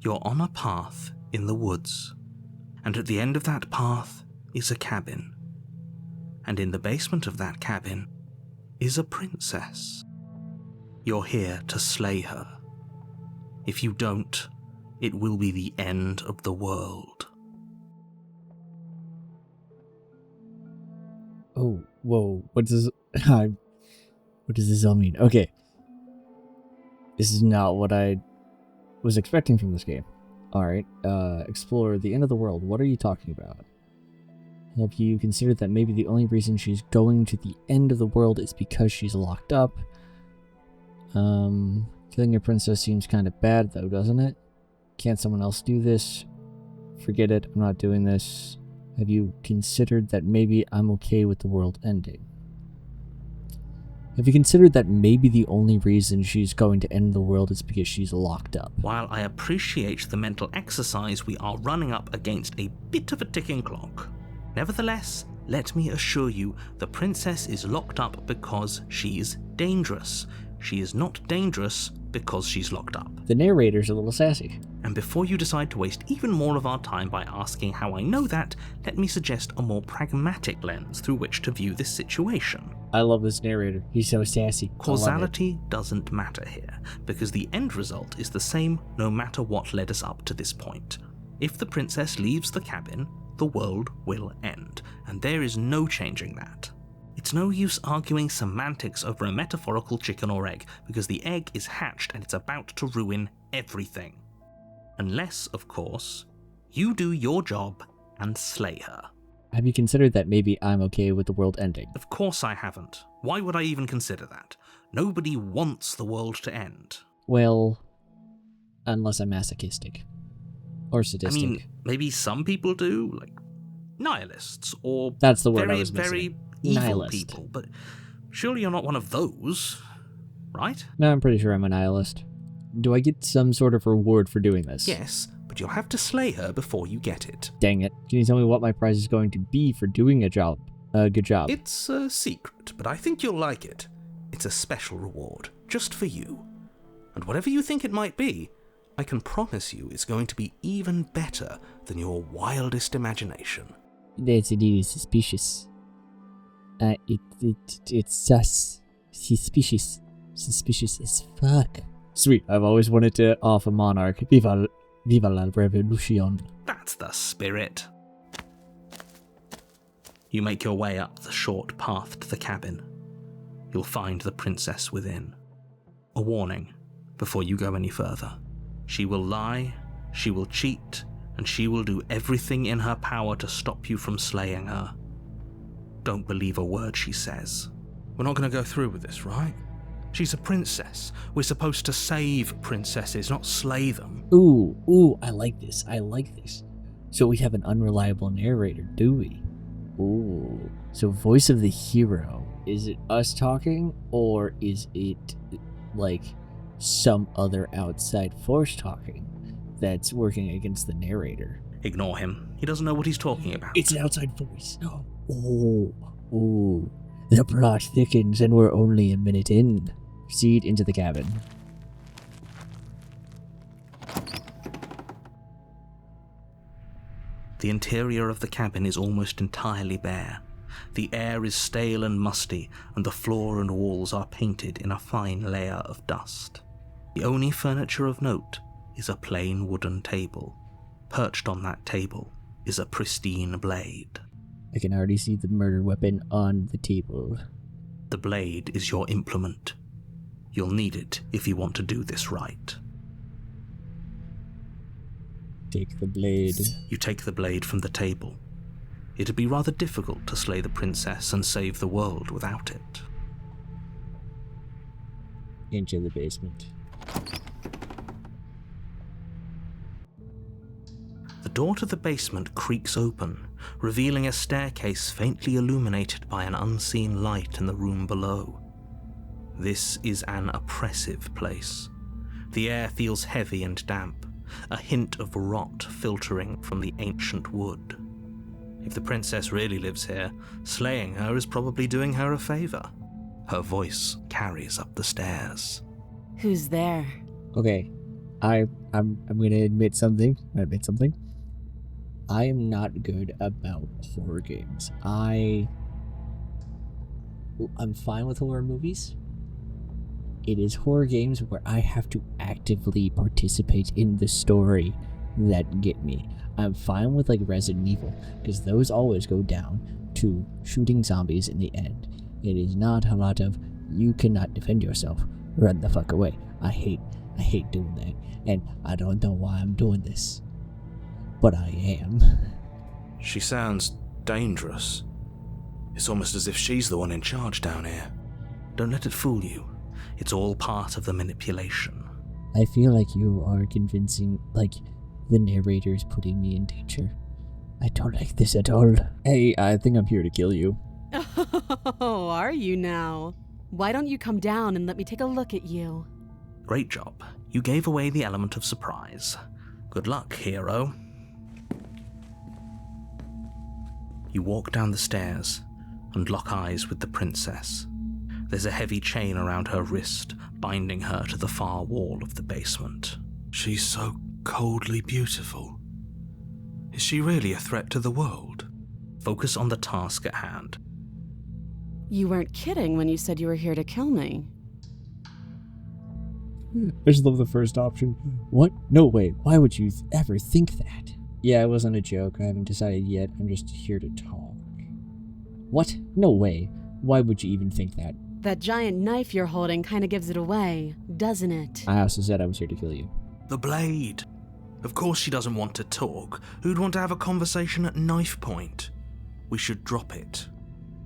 You're on a path in the woods, and at the end of that path is a cabin. And in the basement of that cabin is a princess. You're here to slay her. If you don't, it will be the end of the world. Oh, whoa, what does this all mean? Okay. This is not what I was expecting from this game. Alright, explore the end of the world. What are you talking about? Have you considered that maybe the only reason she's going to the end of the world is because she's locked up? Killing a princess seems kind of bad though, doesn't it? Can't someone else do this? Forget it, I'm not doing this. Have you considered that maybe I'm okay with the world ending? Have you considered that maybe the only reason she's going to end the world is because she's locked up? While I appreciate the mental exercise, we are running up against a bit of a ticking clock. Nevertheless, let me assure you, the princess is locked up because she's dangerous. She is not dangerous because she's locked up. The narrator's a little sassy. And before you decide to waste even more of our time by asking how I know that, let me suggest a more pragmatic lens through which to view this situation. I love this narrator. He's so sassy. Causality doesn't matter here, because the end result is the same no matter what led us up to this point. If the princess leaves the cabin, the world will end, and there is no changing that. It's no use arguing semantics over a metaphorical chicken or egg, because the egg is hatched and it's about to ruin everything. Unless, of course, you do your job and slay her. Have you considered that maybe I'm okay with the world ending? Of course I haven't. Why would I even consider that? Nobody wants the world to end. Well, unless I'm masochistic. Or sadistic. I mean, maybe some people do, like nihilists, or that's the word very, I was missing. very evil Nihilist. people, but surely you're not one of those, right? No, I'm pretty sure I'm a nihilist. Do I get some sort of reward for doing this? Yes, but you'll have to slay her before you get it. Dang it. Can you tell me what my prize is going to be for doing a good job? It's a secret, but I think you'll like it. It's a special reward, just for you. And whatever you think it might be, I can promise you it's going to be even better than your wildest imagination. That's a little suspicious. It's sus. Suspicious. Suspicious as fuck. Sweet, I've always wanted to off a monarch. Viva la revolution. That's the spirit. You make your way up the short path to the cabin. You'll find the princess within. A warning before you go any further. She will lie, she will cheat, and she will do everything in her power to stop you from slaying her. Don't believe a word she says. We're not going to go through with this, right? She's a princess. We're supposed to save princesses, not slay them. Ooh, I like this. So we have an unreliable narrator, do we? Ooh. So voice of the hero. Is it us talking, or is it, like, some other outside force talking that's working against the narrator? Ignore him. He doesn't know what he's talking about. It's an outside voice. Oh. The plot thickens and we're only a minute in. Proceed into the cabin. The interior of the cabin is almost entirely bare. The air is stale and musty, and the floor and walls are painted in a fine layer of dust. The only furniture of note is a plain wooden table. Perched on that table is a pristine blade. I can already see the murder weapon on the table. The blade is your implement. You'll need it if you want to do this right. Take the blade. You take the blade from the table. It'd be rather difficult to slay the princess and save the world without it. Into the basement. The door to the basement creaks open, revealing a staircase faintly illuminated by an unseen light in the room below. This is an oppressive place. The air feels heavy and damp, a hint of rot filtering from the ancient wood. If the princess really lives here, slaying her is probably doing her a favor. Her voice carries up the stairs. Who's there? Okay, I'm gonna admit something. I am not good about horror games. I'm fine with horror movies. It is horror games where I have to actively participate in the story that get me. I'm fine with like Resident Evil, because those always go down to shooting zombies in the end. It is not a lot of, you cannot defend yourself, run the fuck away. I hate doing that, and I don't know why I'm doing this, but I am. She sounds dangerous. It's almost as if she's the one in charge down here. Don't let it fool you. It's all part of the manipulation. I feel like you are convincing, like, the narrator is putting me in danger. I don't like this at all. Hey, I think I'm here to kill you. Oh, are you now? Why don't you come down and let me take a look at you? Great job. You gave away the element of surprise. Good luck, hero. You walk down the stairs and lock eyes with the princess. There's a heavy chain around her wrist, binding her to the far wall of the basement. She's so coldly beautiful. Is she really a threat to the world? Focus on the task at hand. You weren't kidding when you said you were here to kill me. I just love the first option. What? No way. Why would you ever think that? Yeah, it wasn't a joke. I haven't decided yet. I'm just here to talk. What? No way. Why would you even think that? That giant knife you're holding kind of gives it away, doesn't it? I also said I was here to kill you. The blade. Of course she doesn't want to talk. Who'd want to have a conversation at knife point? We should drop it.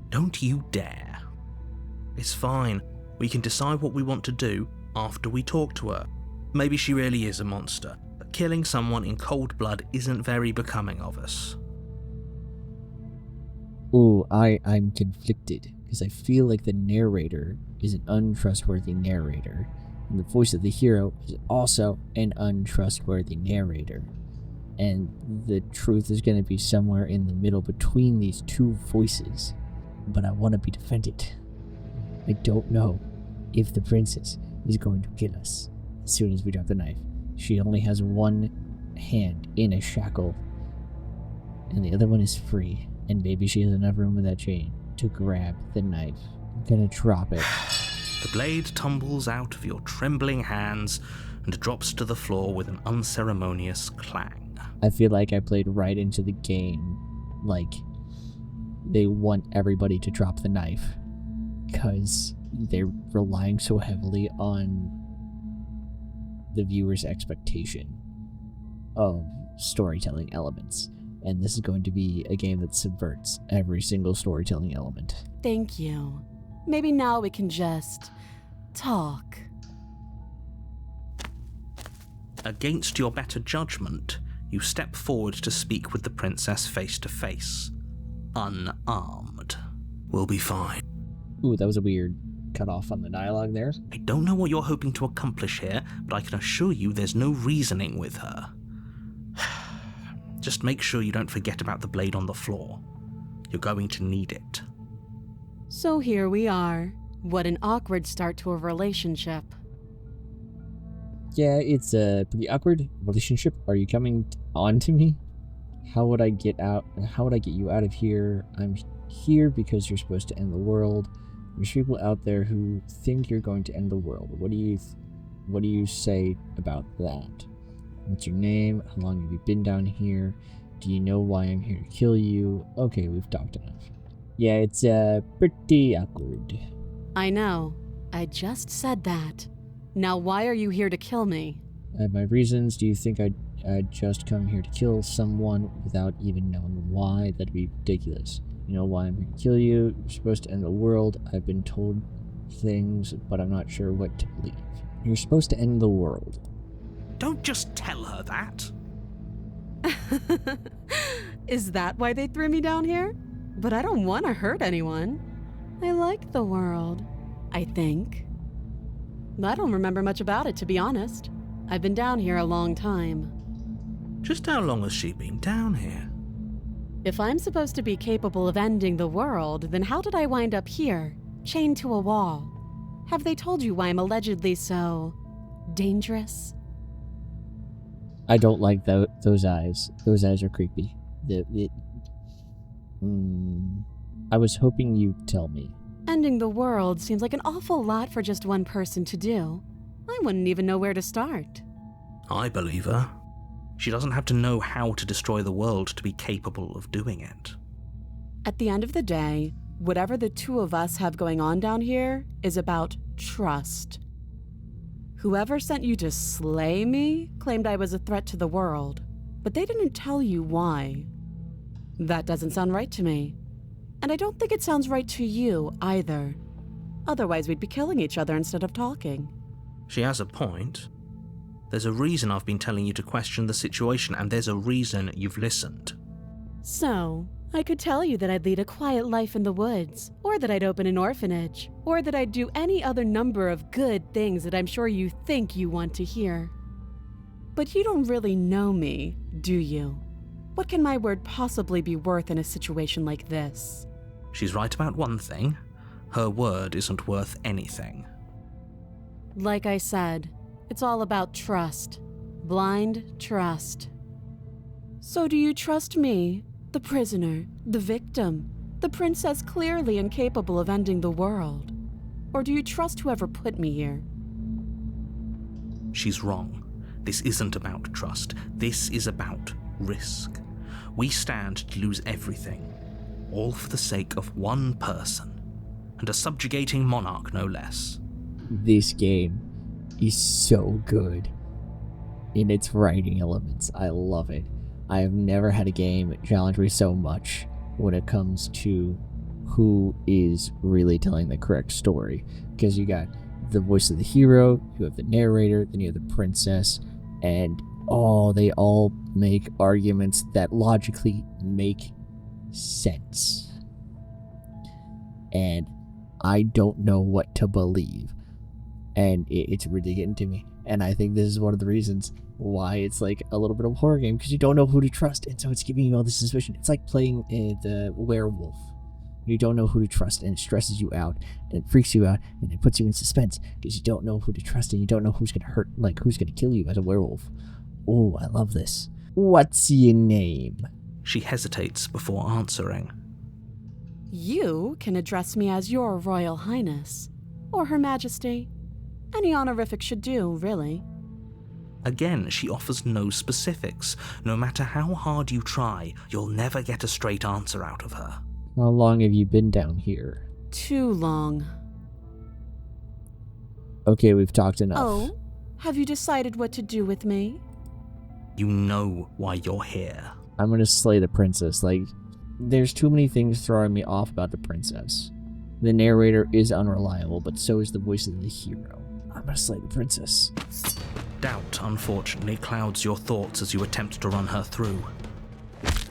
Don't you dare. It's fine. We can decide what we want to do after we talk to her. Maybe she really is a monster, but killing someone in cold blood isn't very becoming of us. Ooh, I'm conflicted, because I feel like the narrator is an untrustworthy narrator, and the voice of the hero is also an untrustworthy narrator. And the truth is going to be somewhere in the middle between these two voices. But I want to be defended. I don't know if the princess is going to kill us as soon as we drop the knife. She only has one hand in a shackle, and the other one is free. And maybe she has enough room with that chain to grab the knife. I'm gonna drop it. The blade tumbles out of your trembling hands and drops to the floor with an unceremonious clang. I feel like I played right into the game. Like, they want everybody to drop the knife because they're relying so heavily on the viewer's expectation of storytelling elements. And this is going to be a game that subverts every single storytelling element. Thank you. Maybe now we can just talk. Against your better judgment, you step forward to speak with the princess face to face. Unarmed. We'll be fine. Ooh, that was a weird cutoff on the dialogue there. I don't know what you're hoping to accomplish here, but I can assure you there's no reasoning with her. Just make sure you don't forget about the blade on the floor. You're going to need it. So here we are. What an awkward start to a relationship. Yeah, it's a pretty awkward relationship. Are you coming on to me? How would I get out? How would I get you out of here? I'm here because you're supposed to end the world. There's people out there who think you're going to end the world. What do you say about that? What's your name? How long have you been down here? Do you know why I'm here to kill you? Okay, we've talked enough. Yeah, it's pretty awkward. I know. I just said that. Now why are you here to kill me? I have my reasons. Do you think I'd just come here to kill someone without even knowing why? That'd be ridiculous. You know why I'm here to kill you? You're supposed to end the world. I've been told things, but I'm not sure what to believe. You're supposed to end the world. Don't just tell her that. Is that why they threw me down here? But I don't want to hurt anyone. I like the world, I think. I don't remember much about it, to be honest. I've been down here a long time. Just how long has she been down here? If I'm supposed to be capable of ending the world, then how did I wind up here, chained to a wall? Have they told you why I'm allegedly so dangerous? I don't like those eyes. Those eyes are creepy. I was hoping you'd tell me. Ending the world seems like an awful lot for just one person to do. I wouldn't even know where to start. I believe her. She doesn't have to know how to destroy the world to be capable of doing it. At the end of the day, whatever the two of us have going on down here is about trust. Whoever sent you to slay me claimed I was a threat to the world, but they didn't tell you why. That doesn't sound right to me. And I don't think it sounds right to you either. Otherwise, we'd be killing each other instead of talking. She has a point. There's a reason I've been telling you to question the situation, and there's a reason you've listened. So, I could tell you that I'd lead a quiet life in the woods, or that I'd open an orphanage, or that I'd do any other number of good things that I'm sure you think you want to hear. But you don't really know me, do you? What can my word possibly be worth in a situation like this? She's right about one thing. Her word isn't worth anything. Like I said, it's all about trust. Blind trust. So do you trust me, the prisoner, the victim, the princess clearly incapable of ending the world? Or do you trust whoever put me here? She's wrong. This isn't about trust. This is about risk. We stand to lose everything, all for the sake of one person, and a subjugating monarch no less. This game is so good in its writing elements. I love it. I have never had a game challenge me so much when it comes to who is really telling the correct story. Because you got the voice of the hero, you have the narrator, then you have the princess, and they all make arguments that logically make sense. And I don't know what to believe. And it's really getting to me. And I think this is one of the reasons why it's like a little bit of a horror game, because you don't know who to trust, and so it's giving you all this suspicion. It's like playing the werewolf. You don't know who to trust, and it stresses you out, and it freaks you out, and it puts you in suspense, because you don't know who to trust, and you don't know who's going to hurt, like who's going to kill you as a werewolf. Oh, I love this. What's your name? She hesitates before answering. You can address me as Your Royal Highness, or Her Majesty. Any honorific should do, really. Again, she offers no specifics. No matter how hard you try, you'll never get a straight answer out of her. How long have you been down here? Too long. Okay, we've talked enough. Oh, have you decided what to do with me? You know why you're here. I'm gonna slay the princess. Like, there's too many things throwing me off about the princess. The narrator is unreliable, but so is the voice of the hero. I'm gonna slay the princess. Doubt, unfortunately, clouds your thoughts as you attempt to run her through.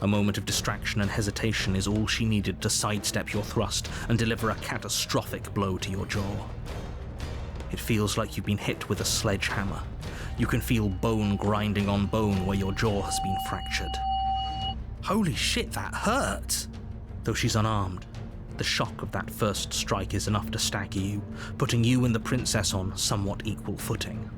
A moment of distraction and hesitation is all she needed to sidestep your thrust and deliver a catastrophic blow to your jaw. It feels like you've been hit with a sledgehammer. You can feel bone grinding on bone where your jaw has been fractured. Holy shit, that hurt! Though she's unarmed, the shock of that first strike is enough to stagger you, putting you and the princess on somewhat equal footing.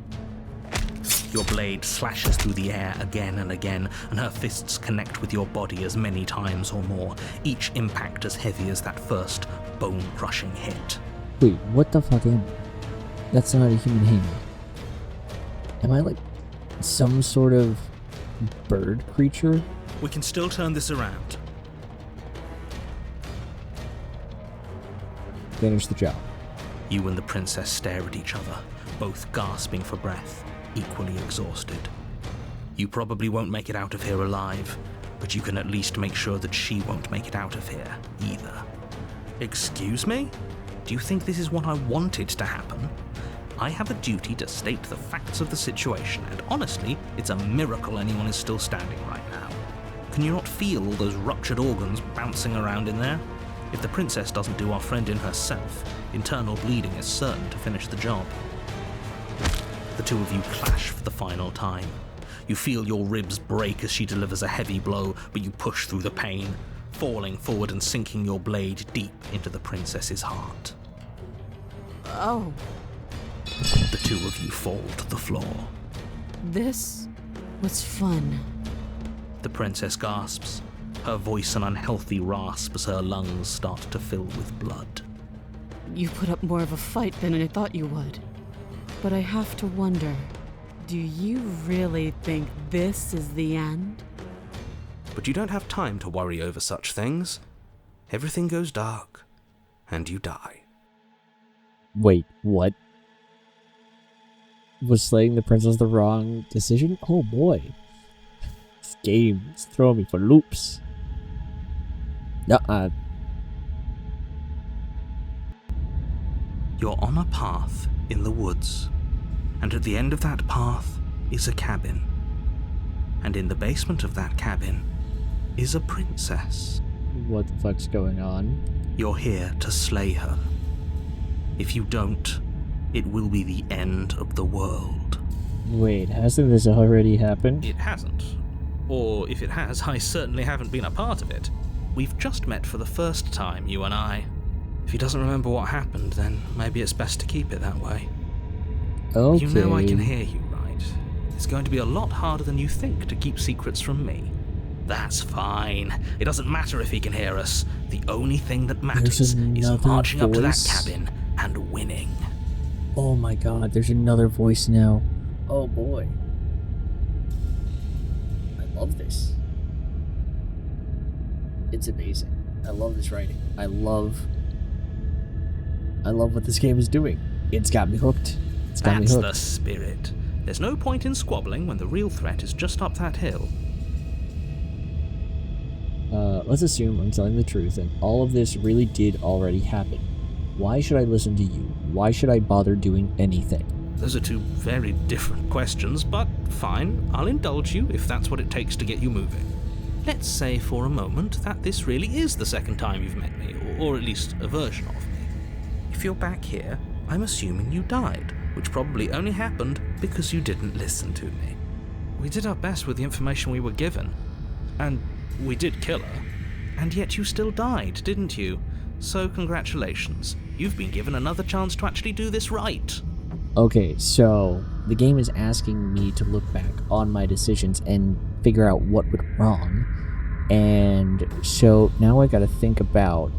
Your blade slashes through the air again and again, and her fists connect with your body as many times or more, each impact as heavy as that first bone-crushing hit. Wait, what the fuck am I? That's not a human hand. Am I like some sort of bird creature? We can still turn this around. Finish the job. You and the princess stare at each other, both gasping for breath, equally exhausted. You probably won't make it out of here alive, but you can at least make sure that she won't make it out of here either. Excuse me? Do you think this is what I wanted to happen? I have a duty to state the facts of the situation, and honestly, it's a miracle anyone is still standing right now. Can you not feel all those ruptured organs bouncing around in there? If the princess doesn't do our friend in herself, internal bleeding is certain to finish the job. The two of you clash for the final time. You feel your ribs break as she delivers a heavy blow, but you push through the pain, falling forward and sinking your blade deep into the princess's heart. Oh. The two of you fall to the floor. This What's fun? The princess gasps, her voice an unhealthy rasp as her lungs start to fill with blood. You put up more of a fight than I thought you would. But I have to wonder, do you really think this is the end? But you don't have time to worry over such things. Everything goes dark, and you die. Wait, what? Was slaying the princess the wrong decision? Oh boy. This game is throwing me for loops. You're on a path in the woods, and at the end of that path is a cabin. And in the basement of that cabin is a princess. What the fuck's going on? You're here to slay her. If you don't, it will be the end of the world. Wait, hasn't this already happened? It hasn't. Or if it has, I certainly haven't been a part of it. We've just met for the first time, you and I. If he doesn't remember what happened, then maybe it's best to keep it that way. Okay. You know I can hear you, right? It's going to be a lot harder than you think to keep secrets from me. That's fine. It doesn't matter if he can hear us. The only thing that matters is marching up to that cabin and winning. Oh my god, there's another voice now. Oh boy. I love this. It's amazing. I love this writing. I love what this game is doing. It's got me hooked. That's the spirit. There's no point in squabbling when the real threat is just up that hill. Let's assume I'm telling the truth and all of this really did already happen. Why should I listen to you? Why should I bother doing anything? Those are two very different questions, but fine, I'll indulge you if that's what it takes to get you moving. Let's say for a moment that this really is the second time you've met me, or at least a version of me. If you're back here, I'm assuming you died, which probably only happened because you didn't listen to me. We did our best with the information we were given, and we did kill her, and yet you still died, didn't you? So congratulations, you've been given another chance to actually do this right. Okay, so the game is asking me to look back on my decisions and figure out what went wrong, and so now I gotta think about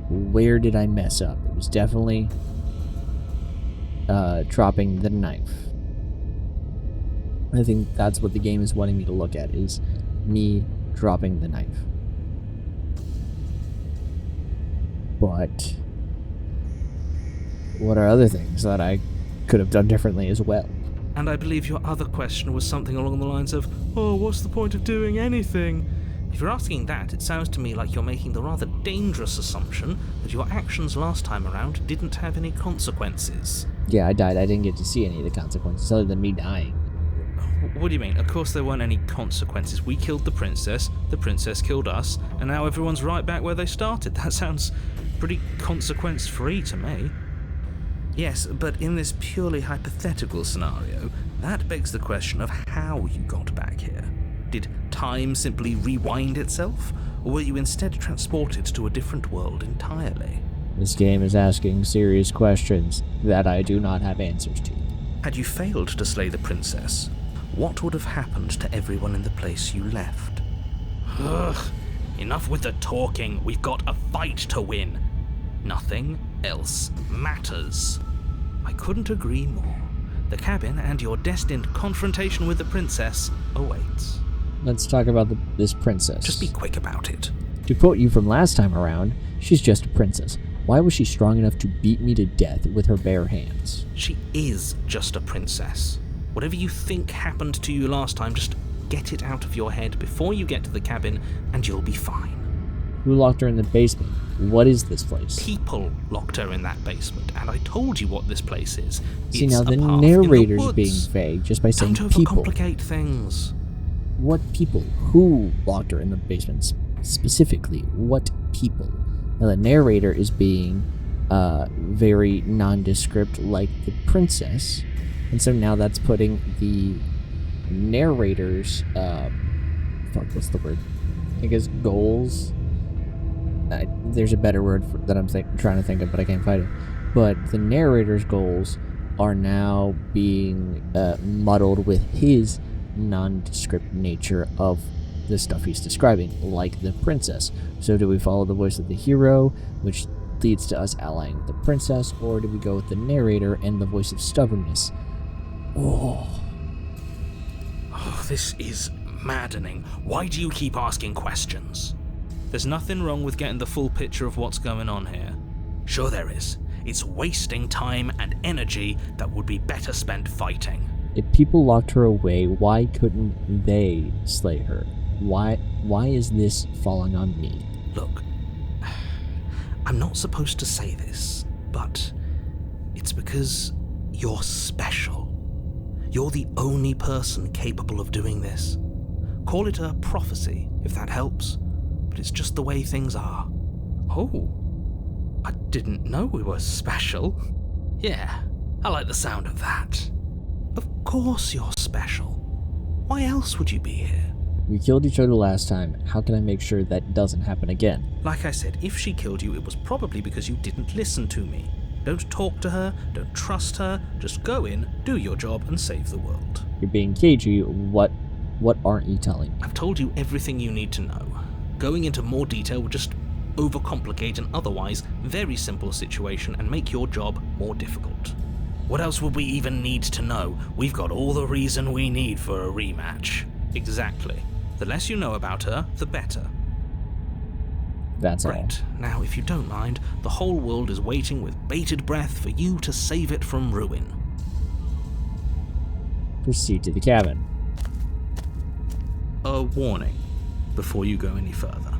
where did I mess up. It was definitely dropping the knife. I think that's what the game is wanting me to look at, is me dropping the knife. But what are other things that I could have done differently as well? And I believe your other question was something along the lines of, oh, what's the point of doing anything? If you're asking that, it sounds to me like you're making the rather dangerous assumption that your actions last time around didn't have any consequences. Yeah, I died. I didn't get to see any of the consequences other than me dying. What do you mean? Of course there weren't any consequences. We killed the princess killed us, and now everyone's right back where they started. That sounds pretty consequence-free to me. Yes, but in this purely hypothetical scenario, that begs the question of how you got back here. Did time simply rewind itself, or were you instead transported to a different world entirely? This game is asking serious questions that I do not have answers to. Had you failed to slay the princess, what would have happened to everyone in the place you left? Ugh, enough with the talking. We've got a fight to win. Nothing else matters. I couldn't agree more. The cabin and your destined confrontation with the princess awaits. Let's talk about this princess. Just be quick about it. To quote you from last time around, she's just a princess. Why was she strong enough to beat me to death with her bare hands? She is just a princess. Whatever you think happened to you last time, just get it out of your head before you get to the cabin, and you'll be fine. Who locked her in the basement? What is this place? People locked her in that basement, and I told you what this place is. See, it's now the a path narrator's in the being woods. vague just by saying Don't people. overcomplicate things. What people? Who locked her in the basement? Specifically, what people? Now the narrator is being very nondescript like the princess, and so now that's putting the narrator's what's the word? I guess goals. There's a better word that I'm trying to think of, but I can't find it. But the narrator's goals are now being muddled with his nondescript nature of the stuff he's describing, like the princess. So do we follow the voice of the hero, which leads to us allying with the princess, or do we go with the narrator and the voice of stubbornness? Oh, this is maddening. Why do you keep asking questions? There's nothing wrong with getting the full picture of what's going on here. Sure there is. It's wasting time and energy that would be better spent fighting. If people locked her away, why couldn't they slay her? Why is this falling on me? Look, I'm not supposed to say this, but it's because you're special. You're the only person capable of doing this. Call it a prophecy, if that helps, but it's just the way things are. Oh, I didn't know we were special. Yeah, I like the sound of that. Of course you're special. Why else would you be here? We killed each other last time. How can I make sure that doesn't happen again? Like I said, if she killed you, it was probably because you didn't listen to me. Don't talk to her, don't trust her, just go in, do your job, and save the world. You're being cagey. What aren't you telling me? I've told you everything you need to know. Going into more detail would just overcomplicate an otherwise very simple situation and make your job more difficult. What else would we even need to know? We've got all the reason we need for a rematch. Exactly. The less you know about her, the better. That's all. Right. Now, if you don't mind, the whole world is waiting with bated breath for you to save it from ruin. Proceed to the cabin. A warning before you go any further.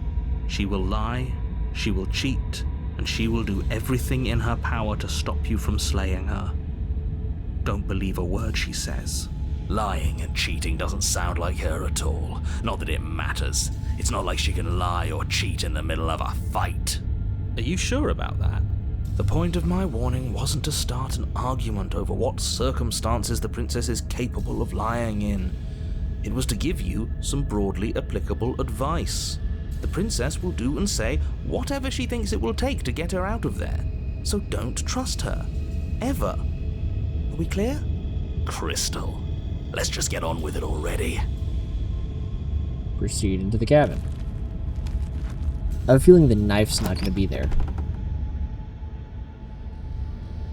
She will lie, she will cheat, and she will do everything in her power to stop you from slaying her. Don't believe a word she says. Lying and cheating doesn't sound like her at all. Not that it matters. It's not like she can lie or cheat in the middle of a fight. Are you sure about that? The point of my warning wasn't to start an argument over what circumstances the princess is capable of lying in. It was to give you some broadly applicable advice. The princess will do and say whatever she thinks it will take to get her out of there. So don't trust her. Ever. Are we clear? Crystal. Let's just get on with it already. Proceed into the cabin. I have a feeling the knife's not going to be there.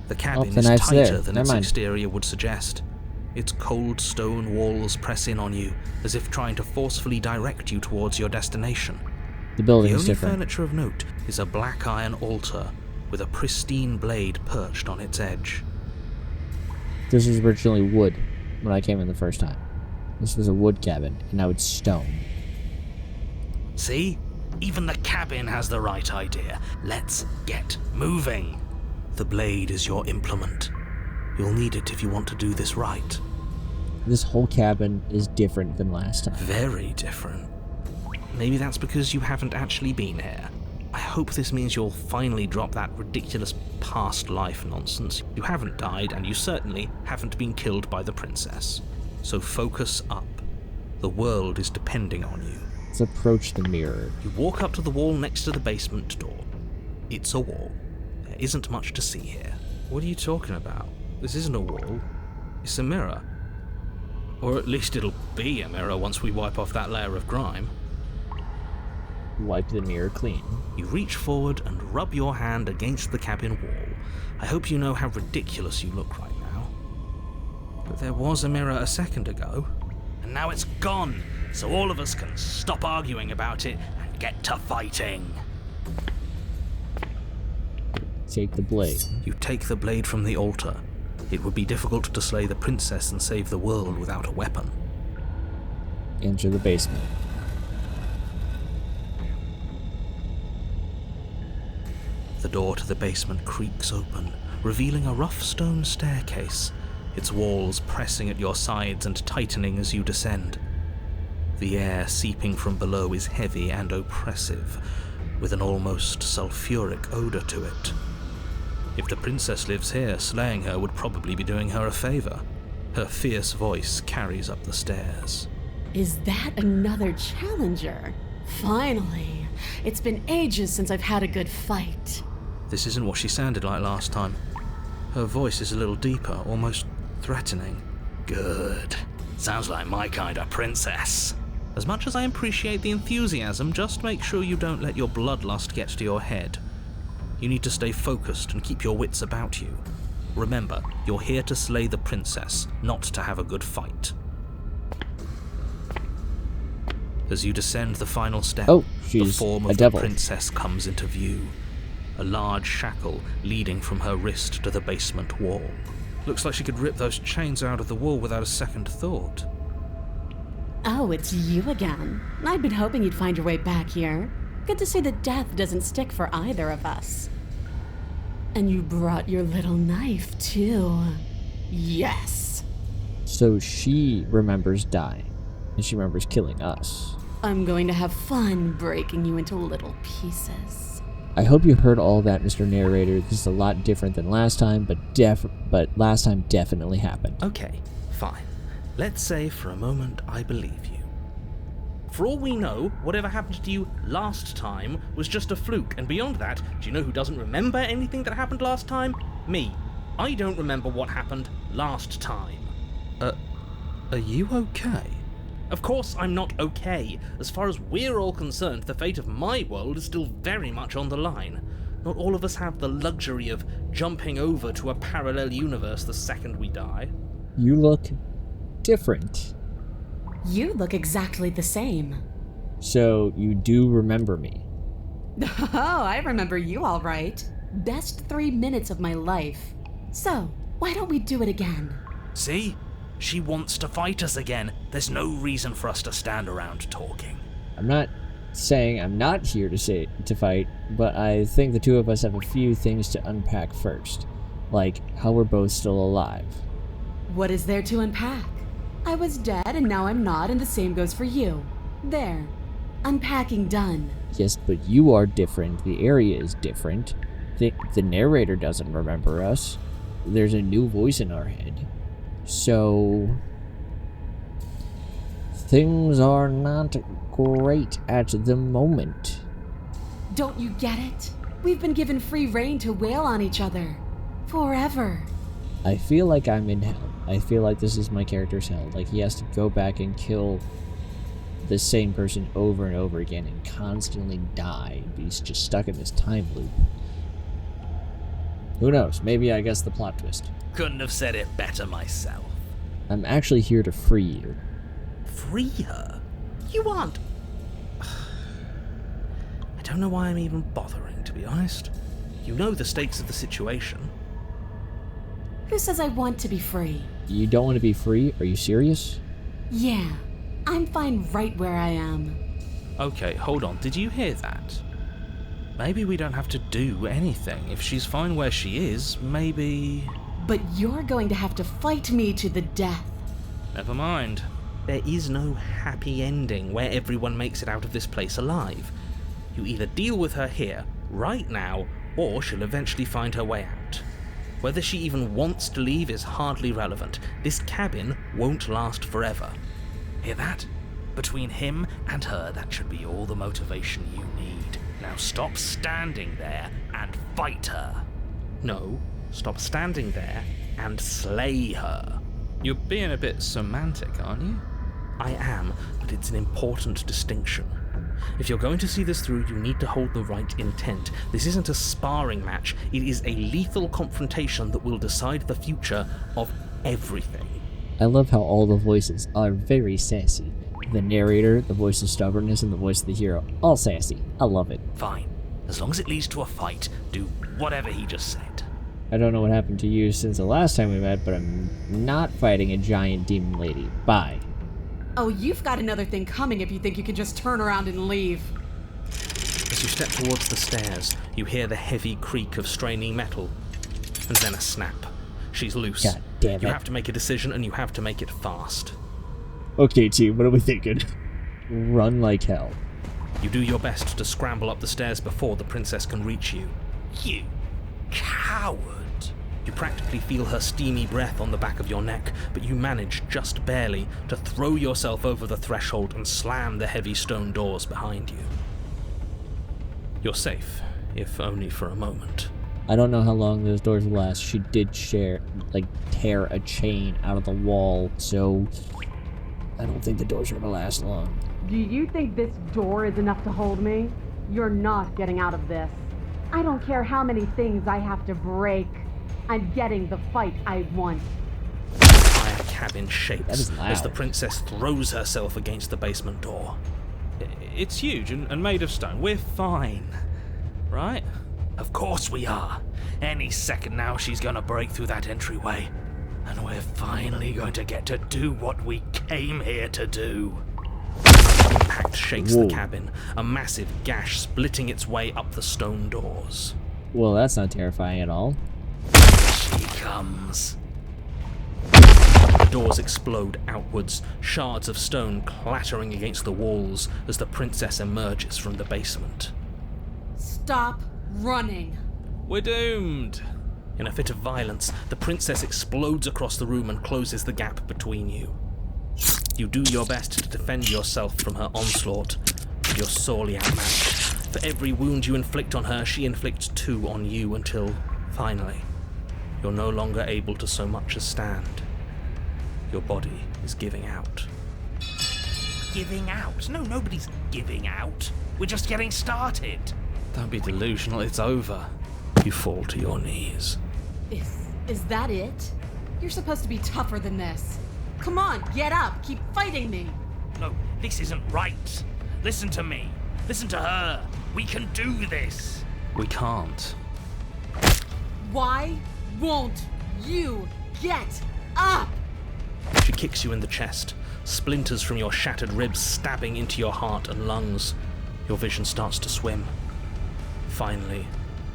The cabin the is knife's tighter there. than Never its mind. exterior would suggest. Its cold stone walls press in on you, as if trying to forcefully direct you towards your destination. The building The is only different. furniture of note is a black iron altar with a pristine blade perched on its edge. This was originally wood when I came in the first time. This was a wood cabin, and now it's stone. See? Even the cabin has the right idea. Let's get moving. The blade is your implement. You'll need it if you want to do this right. This whole cabin is different than last time. Very different. Maybe that's because you haven't actually been here. I hope this means you'll finally drop that ridiculous past life nonsense. You haven't died, and you certainly haven't been killed by the princess. So focus up. The world is depending on you. Let's approach the mirror. You walk up to the wall next to the basement door. It's a wall. There isn't much to see here. What are you talking about? This isn't a wall. It's a mirror. Or at least it'll be a mirror once we wipe off that layer of grime. Wipe the mirror clean. You reach forward and rub your hand against the cabin wall. I hope you know how ridiculous you look right now. But there was a mirror a second ago. And now it's gone, so all of us can stop arguing about it and get to fighting. Take the blade. You take the blade from the altar. It would be difficult to slay the princess and save the world without a weapon. Enter the basement. The door to the basement creaks open, revealing a rough stone staircase, its walls pressing at your sides and tightening as you descend. The air seeping from below is heavy and oppressive, with an almost sulfuric odor to it. If the princess lives here, slaying her would probably be doing her a favor. Her fierce voice carries up the stairs. Is that another challenger? Finally. It's been ages since I've had a good fight. This isn't what she sounded like last time. Her voice is a little deeper, almost threatening. Good. Sounds like my kind of princess. As much as I appreciate the enthusiasm, just make sure you don't let your bloodlust get to your head. You need to stay focused and keep your wits about you. Remember, you're here to slay the princess, not to have a good fight. As you descend the final step, the form of the princess comes into view. A large shackle leading from her wrist to the basement wall. Looks like she could rip those chains out of the wall without a second thought. Oh, it's you again. I'd been hoping you'd find your way back here. Good to see that death doesn't stick for either of us. And you brought your little knife, too. Yes. So she remembers dying, and she remembers killing us. I'm going to have fun breaking you into little pieces. I hope you heard all that, Mr. Narrator. This is a lot different than last time, but last time definitely happened. Okay, fine. Let's say for a moment I believe you. For all we know, whatever happened to you last time was just a fluke, and beyond that, do you know who doesn't remember anything that happened last time? Me. I don't remember what happened last time. Are you okay? Of course I'm not okay. As far as we're all concerned, the fate of my world is still very much on the line. Not all of us have the luxury of jumping over to a parallel universe the second we die. You look different. You look exactly the same. So you do remember me? Oh, I remember you all right. Best 3 minutes of my life. So, why don't we do it again? See? She wants to fight us again. There's no reason for us to stand around talking. I'm not saying I'm not here to fight, but I think the two of us have a few things to unpack first. Like, how we're both still alive. What is there to unpack? I was dead and now I'm not, and the same goes for you. There. Unpacking done. Yes, but you are different. The area is different. The narrator doesn't remember us. There's a new voice in our head. So things are not great at the moment. Don't you get it? We've been given free rein to wail on each other. Forever. I feel like I'm in hell. I feel like this is my character's hell. Like he has to go back and kill the same person over and over again and constantly die. He's just stuck in this time loop. Who knows? Maybe I guess the plot twist. Couldn't have said it better myself. I'm actually here to free you. Free her? You aren't... I don't know why I'm even bothering, to be honest. You know the stakes of the situation. Who says I want to be free? You don't want to be free? Are you serious? Yeah. I'm fine right where I am. Okay, hold on. Did you hear that? Maybe we don't have to do anything. If she's fine where she is, maybe... But you're going to have to fight me to the death. Never mind. There is no happy ending where everyone makes it out of this place alive. You either deal with her here, right now, or she'll eventually find her way out. Whether she even wants to leave is hardly relevant. This cabin won't last forever. Hear that? Between him and her, that should be all the motivation you need. Now stop standing there and fight her. No, stop standing there and slay her. You're being a bit semantic, aren't you? I am, but it's an important distinction. If you're going to see this through, you need to hold the right intent. This isn't a sparring match. It is a lethal confrontation that will decide the future of everything. I love how all the voices are very sassy. The narrator, the voice of stubbornness, and the voice of the hero. All sassy. I love it. Fine. As long as it leads to a fight, do whatever he just said. I don't know what happened to you since the last time we met, but I'm not fighting a giant demon lady. Bye. Oh, you've got another thing coming if you think you can just turn around and leave. As you step towards the stairs, you hear the heavy creak of straining metal, and then a snap. She's loose. God damn it. You have to make a decision, and you have to make it fast. Okay, team, what are we thinking? Run like hell. You do your best to scramble up the stairs before the princess can reach you. You coward. You practically feel her steamy breath on the back of your neck, but you manage, just barely, to throw yourself over the threshold and slam the heavy stone doors behind you. You're safe, if only for a moment. I don't know how long those doors will last. She did tear a chain out of the wall, so I don't think the doors are gonna last long. Do you think this door is enough to hold me? You're not getting out of this. I don't care how many things I have to break. I'm getting the fight I want. The entire cabin shakes That is loud. as the princess throws herself against the basement door. It's huge and made of stone. We're fine, right? Of course we are. Any second now she's gonna break through that entryway. And we're finally going to get to do what we came here to do. Impact shakes Whoa. the cabin, a massive gash splitting its way up the stone doors. Well, that's not terrifying at all. She comes. The doors explode outwards, shards of stone clattering against the walls as the princess emerges from the basement. Stop running. We're doomed! In a fit of violence, the princess explodes across the room and closes the gap between you. You do your best to defend yourself from her onslaught, but you're sorely outmatched. For every wound you inflict on her, she inflicts 2 on you until, finally, you're no longer able to so much as stand. Your body is giving out. Giving out? No, nobody's giving out. We're just getting started. Don't be delusional, it's over. You fall to your knees. Is that it? You're supposed to be tougher than this. Come on, get up. Keep fighting me. No, this isn't right. Listen to me. Listen to her. We can do this. We can't. Why won't you get up? She kicks you in the chest, splinters from your shattered ribs stabbing into your heart and lungs. Your vision starts to swim. Finally,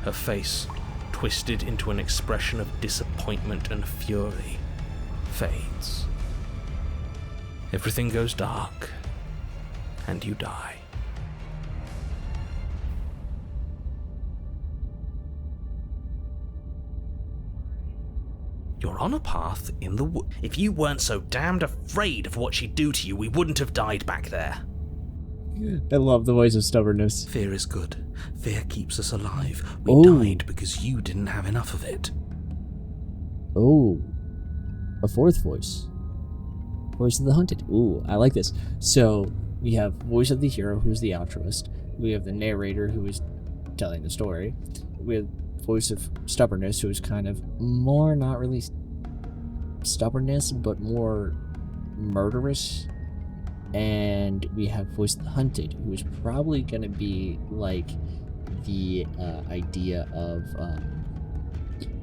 her face, twisted into an expression of disappointment and fury, fades. Everything goes dark, and you die. You're on a path in the wood. If you weren't so damned afraid of what she'd do to you, we wouldn't have died back there. I love the voice of stubbornness. Fear is good. Fear keeps us alive. We Ooh. died because you didn't have enough of it. Oh, a fourth voice. Voice of the hunted. Ooh, I like this. So we have voice of the hero, who's the altruist. We have the narrator, who is telling the story. We have voice of stubbornness, who is kind of more, not really stubbornness, but more murderous. And we have voice of the hunted, who is probably going to be like the idea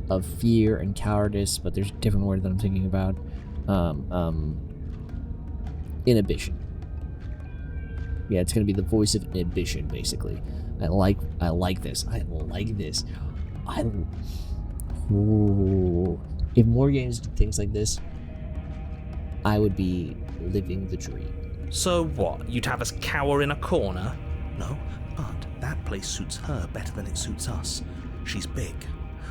of fear and cowardice, but there's a different word that I'm thinking about. Inhibition. Yeah, it's going to be the voice of inhibition, basically. I like this. Ooh. If more games did things like this, I would be living the dream. So what? You'd have us cower in a corner? No, but that place suits her better than it suits us. She's big.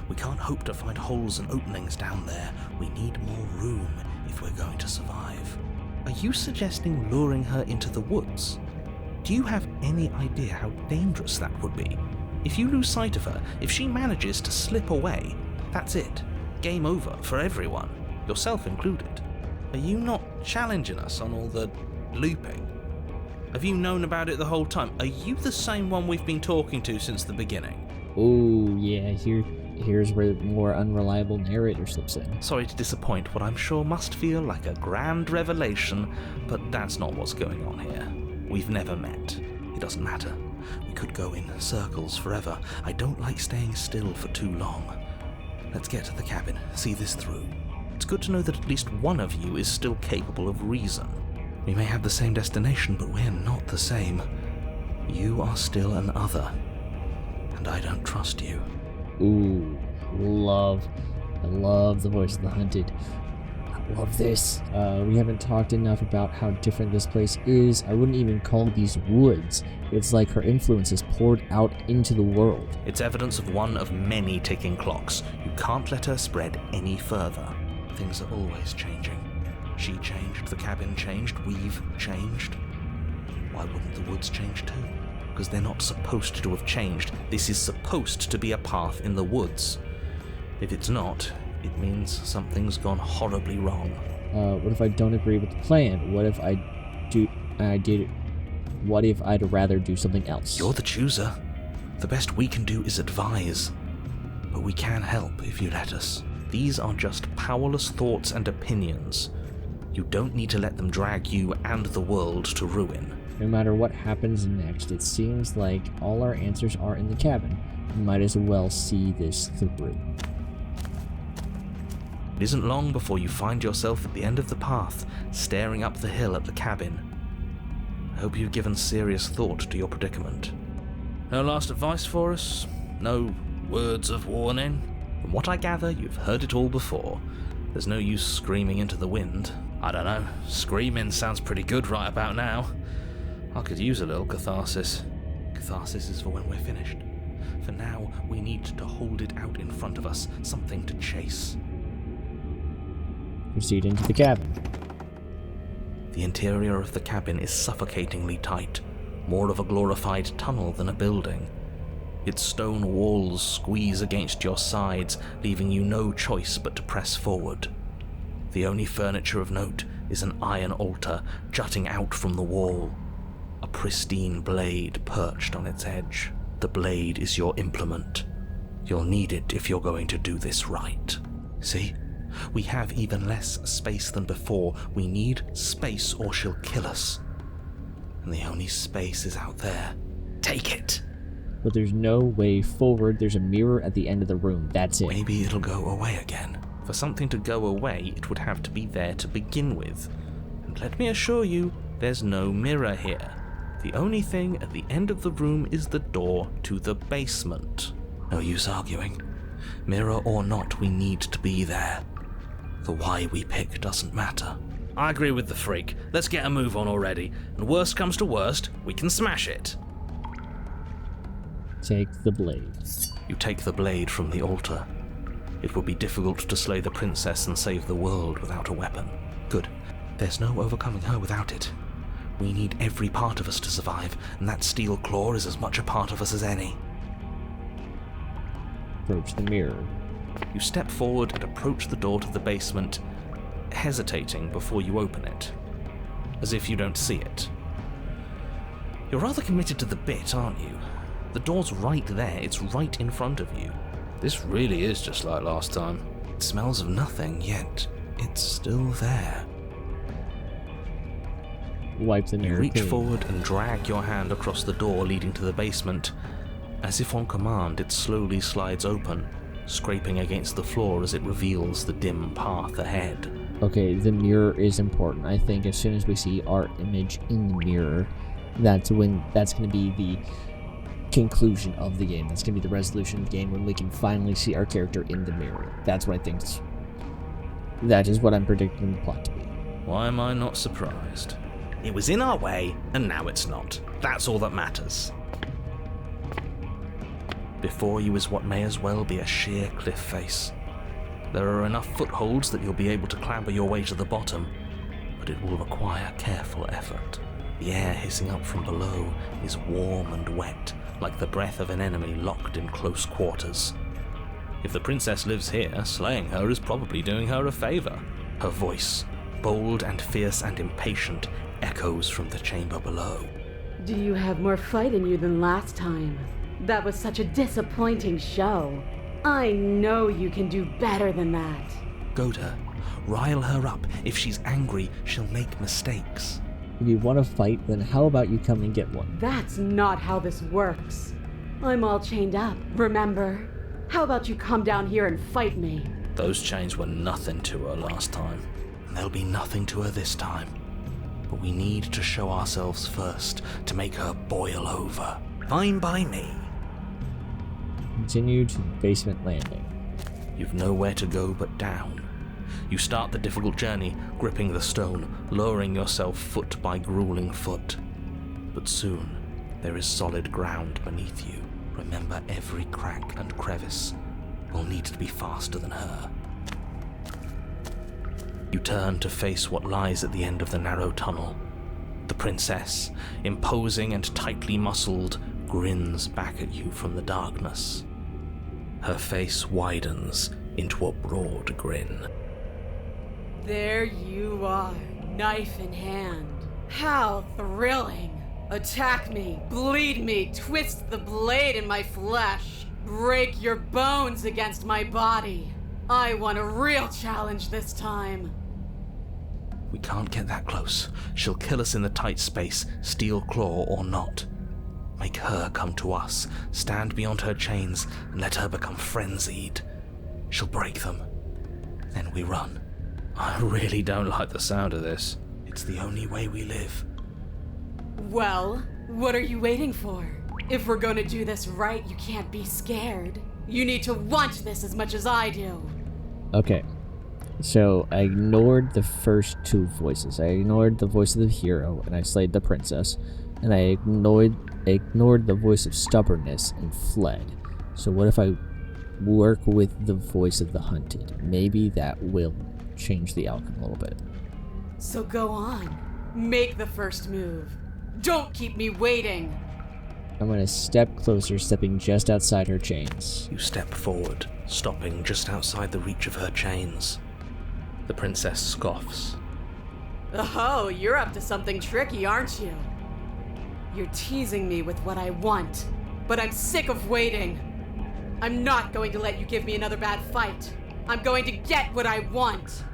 We can't hope to find holes and openings down there. We need more room if we're going to survive. Are you suggesting luring her into the woods? Do you have any idea how dangerous that would be? If you lose sight of her, if she manages to slip away, that's it. Game over for everyone, yourself included. Are you not challenging us on all the looping? Have you known about it the whole time? Are you the same one we've been talking to since the beginning? Oh, yeah, here's where more unreliable narrator slips in. Sorry to disappoint what I'm sure must feel like a grand revelation, but that's not what's going on here. We've never met. It doesn't matter. We could go in circles forever. I don't like staying still for too long. Let's get to the cabin, see this through. It's good to know that at least one of you is still capable of reason. We may have the same destination, but we're not the same. You are still an other, and I don't trust you. Ooh, I love the voice of the hunted. I love this. We haven't talked enough about how different this place is. I wouldn't even call these woods. It's like her influence is poured out into the world. It's evidence of one of many ticking clocks. You can't let her spread any further. Things are always changing. She changed, the cabin changed, we've changed. Why wouldn't the woods change too? Because they're not supposed to have changed. This is supposed to be a path in the woods. If it's not, it means something's gone horribly wrong. What if I don't agree with the plan? What if What if I'd rather do something else? You're the chooser. The best we can do is advise, but we can help if you let us. These are just powerless thoughts and opinions. You don't need to let them drag you and the world to ruin. No matter what happens next, it seems like all our answers are in the cabin. We might as well see this through. It isn't long before you find yourself at the end of the path, staring up the hill at the cabin. I hope you've given serious thought to your predicament. No last advice for us? No words of warning? From what I gather, you've heard it all before. There's no use screaming into the wind. I don't know, screaming sounds pretty good right about now. I could use a little catharsis. Catharsis is for when we're finished. For now, we need to hold it out in front of us, something to chase. Proceed into the cabin. The interior of the cabin is suffocatingly tight, more of a glorified tunnel than a building. Its stone walls squeeze against your sides, leaving you no choice but to press forward. The only furniture of note is an iron altar jutting out from the wall, a pristine blade perched on its edge. The blade is your implement. You'll need it if you're going to do this right. See? We have even less space than before. We need space or she'll kill us. And the only space is out there. Take it! But there's no way forward. There's a mirror at the end of the room. That's it. Maybe it'll go away again. For something to go away, it would have to be there to begin with. And let me assure you, there's no mirror here. The only thing at the end of the room is the door to the basement. No use arguing. Mirror or not, we need to be there. The why we pick doesn't matter. I agree with the freak. Let's get a move on already. And worst comes to worst, we can smash it. Take the blade. You take the blade from the altar. It will be difficult to slay the princess and save the world without a weapon. Good. There's no overcoming her without it. We need every part of us to survive, and that steel claw is as much a part of us as any. Approach the mirror. You step forward and approach the door to the basement, hesitating before you open it, as if you don't see it. You're rather committed to the bit, aren't you? The door's right there, it's right in front of you. This really is just like last time. It smells of nothing, yet it's still there. Wipe the mirror. You reach clean. forward and drag your hand across the door leading to the basement. As if on command, it slowly slides open, scraping against the floor as it reveals the dim path ahead. Okay, the mirror is important. I think as soon as we see our image in the mirror, that's going to be the conclusion of the game. That's going to be the resolution of the game, when we can finally see our character in the mirror. That's what I think. That is what I'm predicting the plot to be. Why am I not surprised? It was in our way, and now it's not. That's all that matters. Before you is what may as well be a sheer cliff face. There are enough footholds that you'll be able to clamber your way to the bottom, but it will require careful effort. The air hissing up from below is warm and wet, like the breath of an enemy locked in close quarters. If the princess lives here, slaying her is probably doing her a favor. Her voice, bold and fierce and impatient, echoes from the chamber below. Do you have more fight in you than last time? That was such a disappointing show. I know you can do better than that. Goad her. Rile her up. If she's angry, she'll make mistakes. If you want to fight, then how about you come and get one? That's not how this works. I'm all chained up, remember? How about you come down here and fight me? Those chains were nothing to her last time, and they'll be nothing to her this time. But we need to show ourselves first to make her boil over. Fine by me. Continue to the basement landing. You've nowhere to go but down. You start the difficult journey, gripping the stone, lowering yourself foot by grueling foot. But soon, there is solid ground beneath you. Remember every crack and crevice. You'll need to be faster than her. You turn to face what lies at the end of the narrow tunnel. The princess, imposing and tightly muscled, grins back at you from the darkness. Her face widens into a broad grin. There you are, knife in hand. How thrilling. Attack me, bleed me, twist the blade in my flesh. Break your bones against my body. I want a real challenge this time. We can't get that close. She'll kill us in the tight space, steel claw or not. Make her come to us, stand beyond her chains, and let her become frenzied. She'll break them. Then we run. I really don't like the sound of this. It's the only way we live. Well, what are you waiting for? If we're gonna do this right, you can't be scared. You need to want this as much as I do. Okay. So, I ignored the first two voices. I ignored the voice of the hero, and I slayed the princess. And I ignored the voice of stubbornness and fled. So what if I work with the voice of the hunted? Maybe that will change the outcome a little bit. So go on. Make the first move. Don't keep me waiting. I'm gonna step closer, stepping just outside her chains. You step forward, stopping just outside the reach of her chains. The princess scoffs. Oh, you're up to something tricky, aren't you? You're teasing me with what I want, but I'm sick of waiting. I'm not going to let you give me another bad fight. I'm going to get what I want.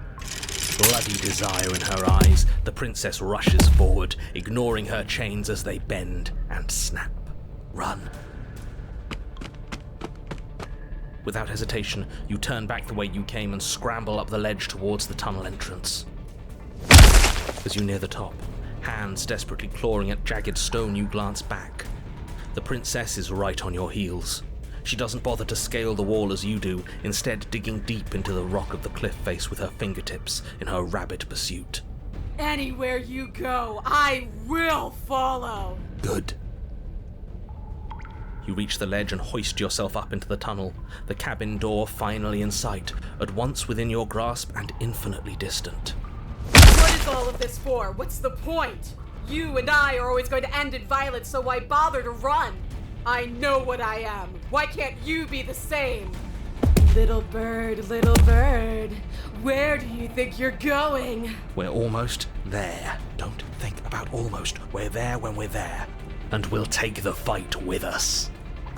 Bloody desire in her eyes, the princess rushes forward, ignoring her chains as they bend and snap. Run. Without hesitation, you turn back the way you came and scramble up the ledge towards the tunnel entrance. As you near the top, hands desperately clawing at jagged stone, you glance back. The princess is right on your heels. She doesn't bother to scale the wall as you do, instead digging deep into the rock of the cliff face with her fingertips in her rabid pursuit. Anywhere you go, I will follow. Good. You reach the ledge and hoist yourself up into the tunnel, the cabin door finally in sight, at once within your grasp and infinitely distant. What is all of this for? What's the point? You and I are always going to end in violence, so why bother to run? I know what I am. Why can't you be the same? Little bird, where do you think you're going? We're almost there. Don't think about almost. We're there when we're there. And we'll take the fight with us.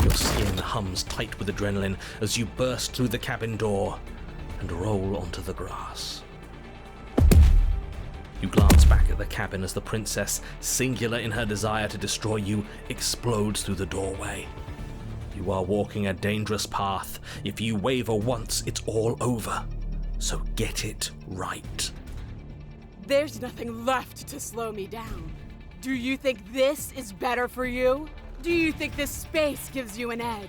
Your skin hums tight with adrenaline as you burst through the cabin door and roll onto the grass. You glance back at the cabin as the princess, singular in her desire to destroy you, explodes through the doorway. You are walking a dangerous path. If you waver once, it's all over. So get it right. There's nothing left to slow me down. Do you think this is better for you? Do you think this space gives you an edge?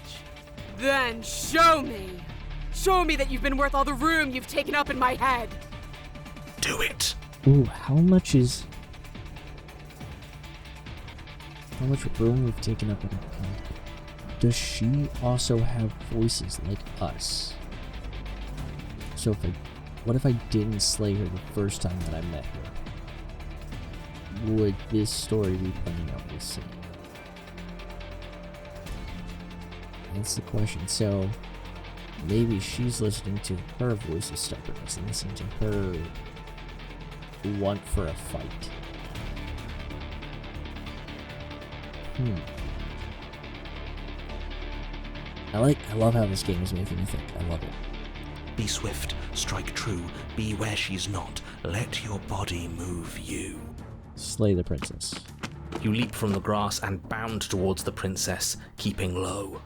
Then show me. Show me that you've been worth all the room you've taken up in my head. Do it. Ooh, how much room we've taken up in her head? Does she also have voices like us? So what if I didn't slay her the first time that I met her? Would this story be playing out the same? That's the question. So maybe she's listening to her voice of stubbornness and listening to her want for a fight. I love how this game is making me think. I love it. Be swift, strike true, be where she's not. Let your body move you. Slay the princess. You leap from the grass and bound towards the princess, keeping low.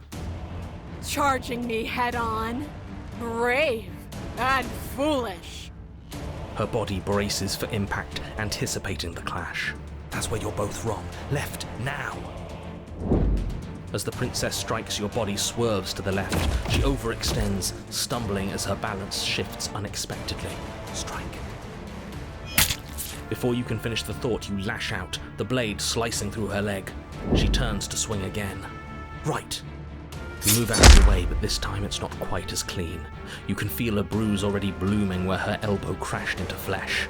Charging me head on? Brave and foolish. Her body braces for impact, anticipating the clash. That's where you're both wrong. Left, now! As the princess strikes, your body swerves to the left. She overextends, stumbling as her balance shifts unexpectedly. Strike. Before you can finish the thought, you lash out, the blade slicing through her leg. She turns to swing again. Right. You move out of the way, but this time it's not quite as clean. You can feel a bruise already blooming where her elbow crashed into flesh.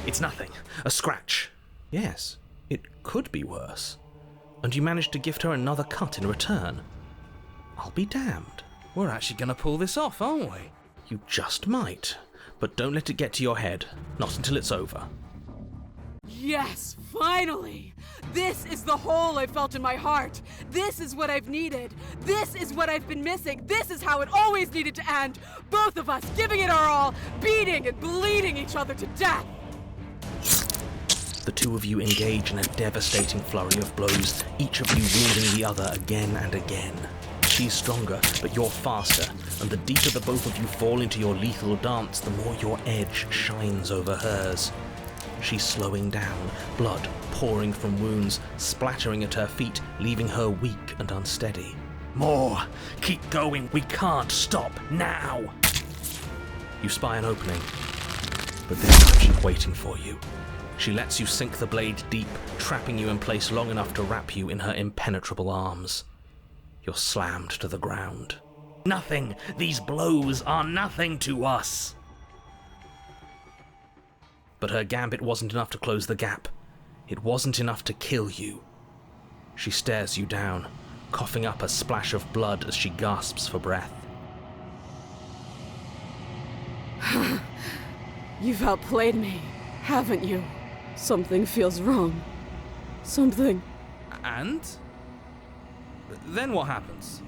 It's nothing. A scratch. Yes, it could be worse. And you managed to gift her another cut in return. I'll be damned. We're actually going to pull this off, aren't we? You just might. but don't let it get to your head. Not until it's over. Yes, finally! This is the hole I felt in my heart. This is what I've needed. This is what I've been missing. This is how it always needed to end. Both of us giving it our all, beating and bleeding each other to death. The two of you engage in a devastating flurry of blows, each of you wounding the other again and again. She's stronger, but you're faster, and the deeper the both of you fall into your lethal dance, the more your edge shines over hers. She's slowing down, blood pouring from wounds, splattering at her feet, leaving her weak and unsteady. More! Keep going! We can't stop now! You spy an opening, but this time she's waiting for you. She lets you sink the blade deep, trapping you in place long enough to wrap you in her impenetrable arms. You're slammed to the ground. Nothing! These blows are nothing to us! But her gambit wasn't enough to close the gap. It wasn't enough to kill you. She stares you down, coughing up a splash of blood as she gasps for breath. You've outplayed me, haven't you? Something feels wrong. Something. And? Then what happens?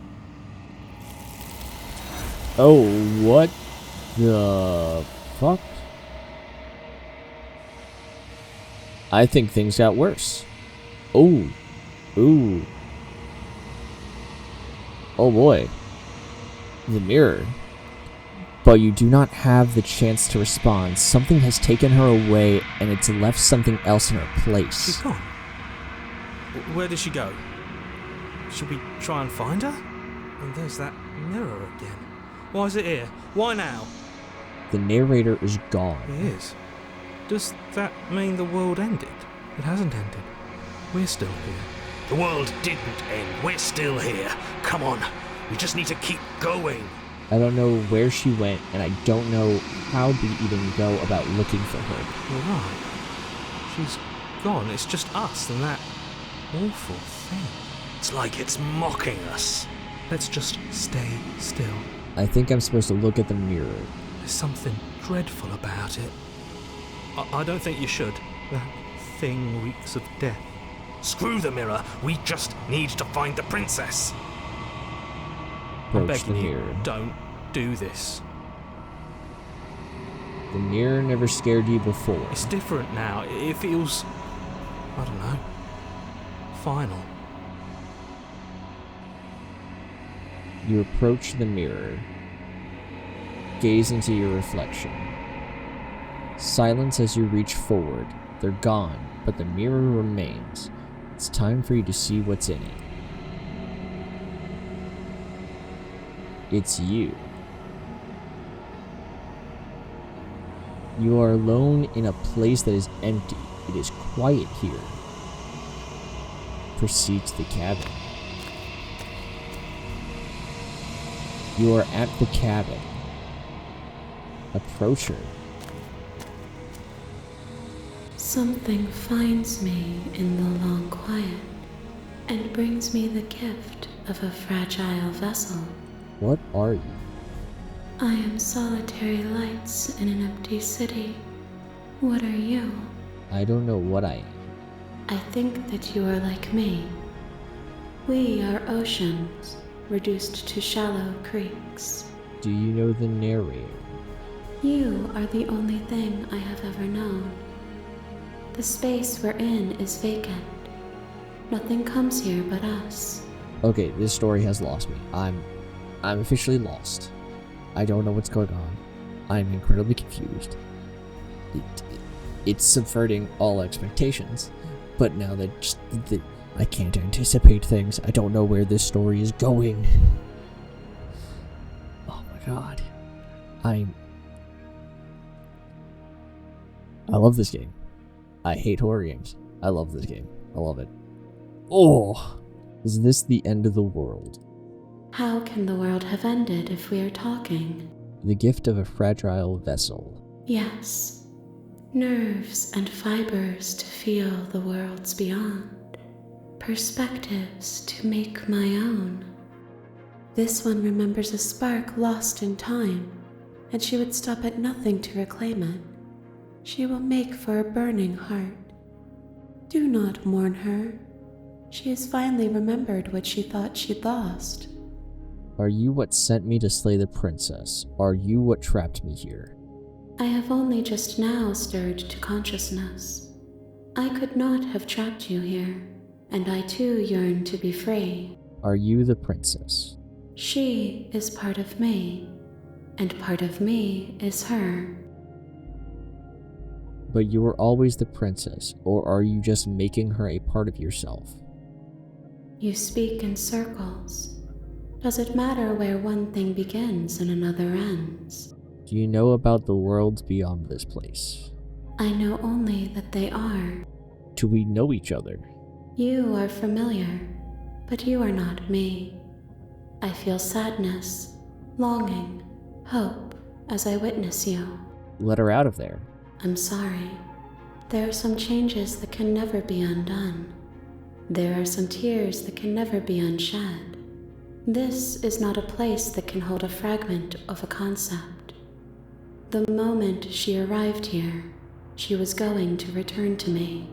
Oh, what the fuck? I think things got worse. Oh. Ooh. Oh boy. The mirror. But you do not have the chance to respond. Something has taken her away, and it's left something else in her place. She's gone. Where did she go? Should we try and find her? And there's that mirror again. Why is it here? Why now? The narrator is gone. It is. Does that mean the world ended? It hasn't ended. We're still here. The world didn't end. We're still here. Come on. We just need to keep going. I don't know where she went, and I don't know how to even go about looking for her. You're right. She's gone. It's just us and that awful thing. It's like it's mocking us. Let's just stay still. I think I'm supposed to look at the mirror. There's something dreadful about it. I don't think you should. That thing reeks of death. Screw the mirror. We just need to find the princess. I'm Approach the begging you, mirror. don't do this. The mirror never scared you before. It's different now. It feels, I don't know, final. You approach the mirror. Gaze into your reflection. Silence as you reach forward. They're gone, but the mirror remains. It's time for you to see what's in it. It's you. You are alone in a place that is empty. It is quiet here. Proceed to the cabin. You are at the cabin. Approach her. Something finds me in the long quiet and brings me the gift of a fragile vessel. What are you? I am solitary lights in an empty city. What are you? I don't know what I am. I think that you are like me. We are oceans, reduced to shallow creeks. Do you know the narrator? You are the only thing I have ever known. The space we're in is vacant. Nothing comes here but us. Okay, this story has lost me. I'm officially lost. I don't know what's going on. I'm incredibly confused. It's subverting all expectations. But now that I can't anticipate things, I don't know where this story is going. Oh my god. I love this game. I hate horror games. I love this game. I love it. Oh! Is this the end of the world? How can the world have ended if we are talking? The gift of a fragile vessel. Yes. Nerves and fibers to feel the worlds beyond. Perspectives to make my own. This one remembers a spark lost in time. and she would stop at nothing to reclaim it. She will make for a burning heart. Do not mourn her. She has finally remembered what she thought she'd lost. Are you what sent me to slay the princess? Are you what trapped me here? I have only just now stirred to consciousness. I could not have trapped you here, and I too yearn to be free. Are you the princess? She is part of me, and part of me is her. But you were always the princess, or are you just making her a part of yourself? You speak in circles. Does it matter where one thing begins and another ends? Do you know about the worlds beyond this place? I know only that they are. Do we know each other? You are familiar, but you are not me. I feel sadness, longing, hope as I witness you. Let her out of there. I'm sorry. There are some changes that can never be undone. There are some tears that can never be unshed. This is not a place that can hold a fragment of a concept. The moment she arrived here, she was going to return to me.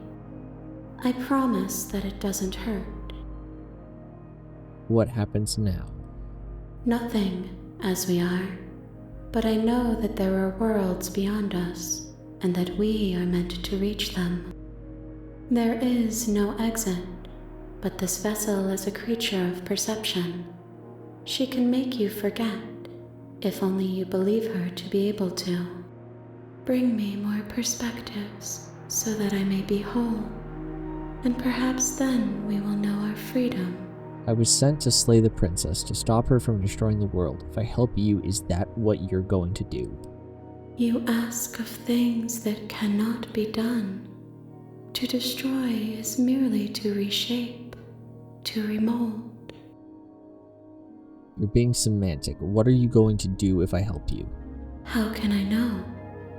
I promise that it doesn't hurt. What happens now? Nothing, as we are. But I know that there are worlds beyond us, and that we are meant to reach them. There is no exit, but this vessel is a creature of perception. She can make you forget, if only you believe her to be able to. Bring me more perspectives, so that I may be whole, and perhaps then we will know our freedom. I was sent to slay the princess, to stop her from destroying the world. If I help you, is that what you're going to do? You ask of things that cannot be done. To destroy is merely to reshape, to remold. You're being semantic. What are you going to do if I help you? How can I know?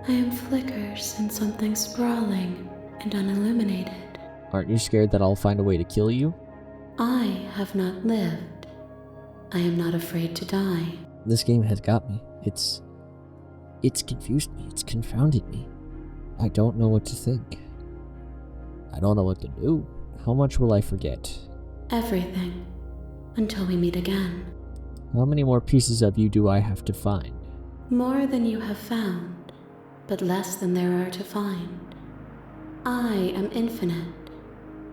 I am flickers in something sprawling and unilluminated. Aren't you scared that I'll find a way to kill you? I have not lived. I am not afraid to die. This game has got me. It's confused me. It's confounded me. I don't know what to think. I don't know what to do. How much will I forget? Everything. Until we meet again. How many more pieces of you do I have to find? More than you have found, but less than there are to find. I am infinite.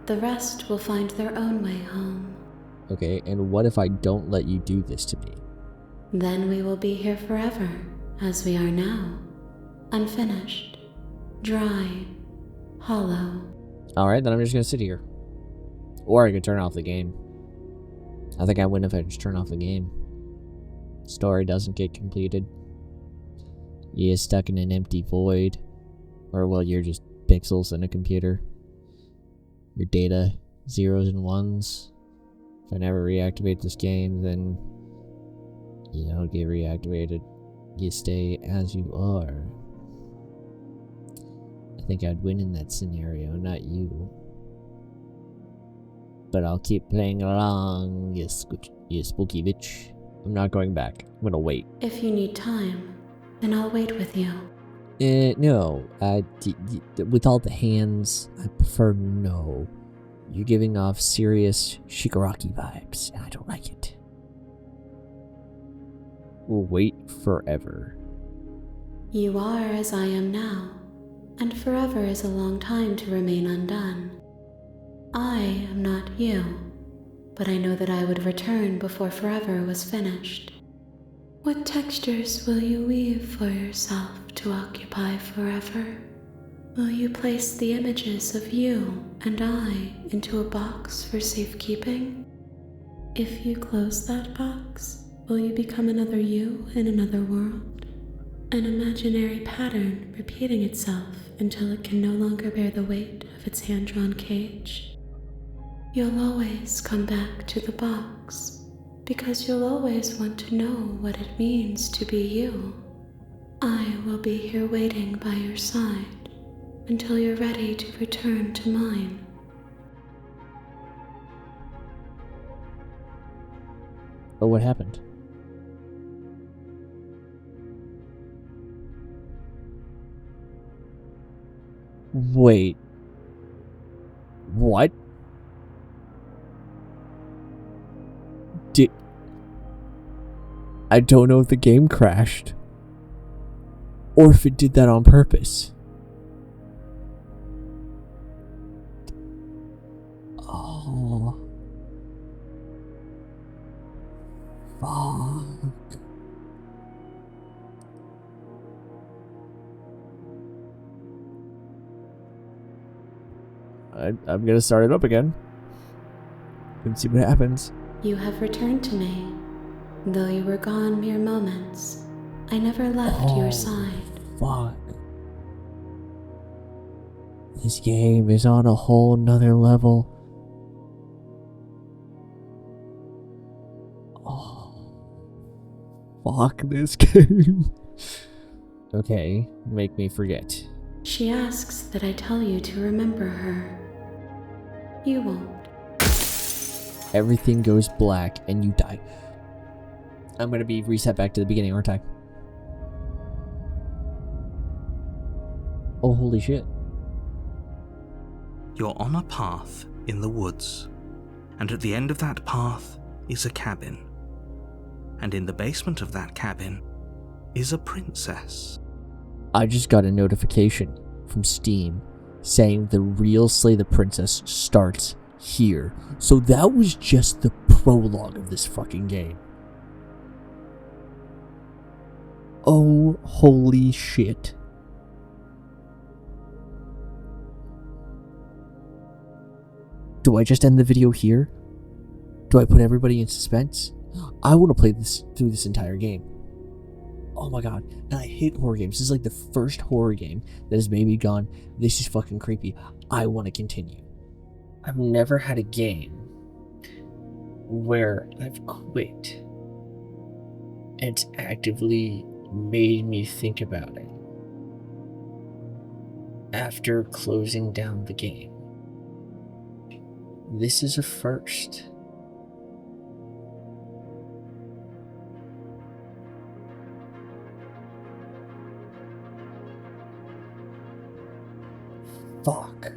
The rest will find their own way home. Okay, and what if I don't let you do this to me? Then we will be here forever, as we are now. Unfinished, dry, hollow. Alright, then I'm just gonna sit here. Or I could turn off the game. I think I win if I just turn off the game. Story doesn't get completed. You're stuck in an empty void. Or, well, you're just pixels in a computer. Your data, zeros and ones. If I never reactivate this game, then you don't get reactivated. You stay as you are. I think I'd win in that scenario, not you. But I'll keep playing along, you spooky bitch. I'm not going back. I'm gonna wait. If you need time, then I'll wait with you. No. With all the hands, I prefer no. You're giving off serious Shigaraki vibes, and I don't like it. We'll wait forever. You are as I am now, and forever is a long time to remain undone. I am not you, but I know that I would return before forever was finished. What textures will you weave for yourself to occupy forever? Will you place the images of you and I into a box for safekeeping? If you close that box, will you become another you in another world? An imaginary pattern repeating itself until it can no longer bear the weight of its hand-drawn cage? You'll always come back to the box, because you'll always want to know what it means to be you. I will be here waiting by your side until you're ready to return to mine. Oh, what happened? Wait. What? I don't know if the game crashed. Or if it did that on purpose. Oh. Fuck. I'm gonna start it up again. And see what happens. You have returned to me. Though you were gone mere moments, I never left your side. Fuck. This game is on a whole nother level. Oh. Fuck this game. Okay, make me forget. She asks that I tell you to remember her. You won't. Everything goes black and you die. I'm gonna be reset back to the beginning, aren't I? Oh, holy shit. You're on a path in the woods, and at the end of that path is a cabin. And in the basement of that cabin is a princess. I just got a notification from Steam saying the real Slay the Princess starts here. So that was just the prologue of this fucking game. Oh, holy shit. Do I just end the video here? Do I put everybody in suspense? I want to play this through this entire game. Oh my god. And I hate horror games. This is like the first horror game that has made me gone, this is fucking creepy. I want to continue. I've never had a game where I've quit and it's actively made me think about it after closing down the game. This is a first. Fuck.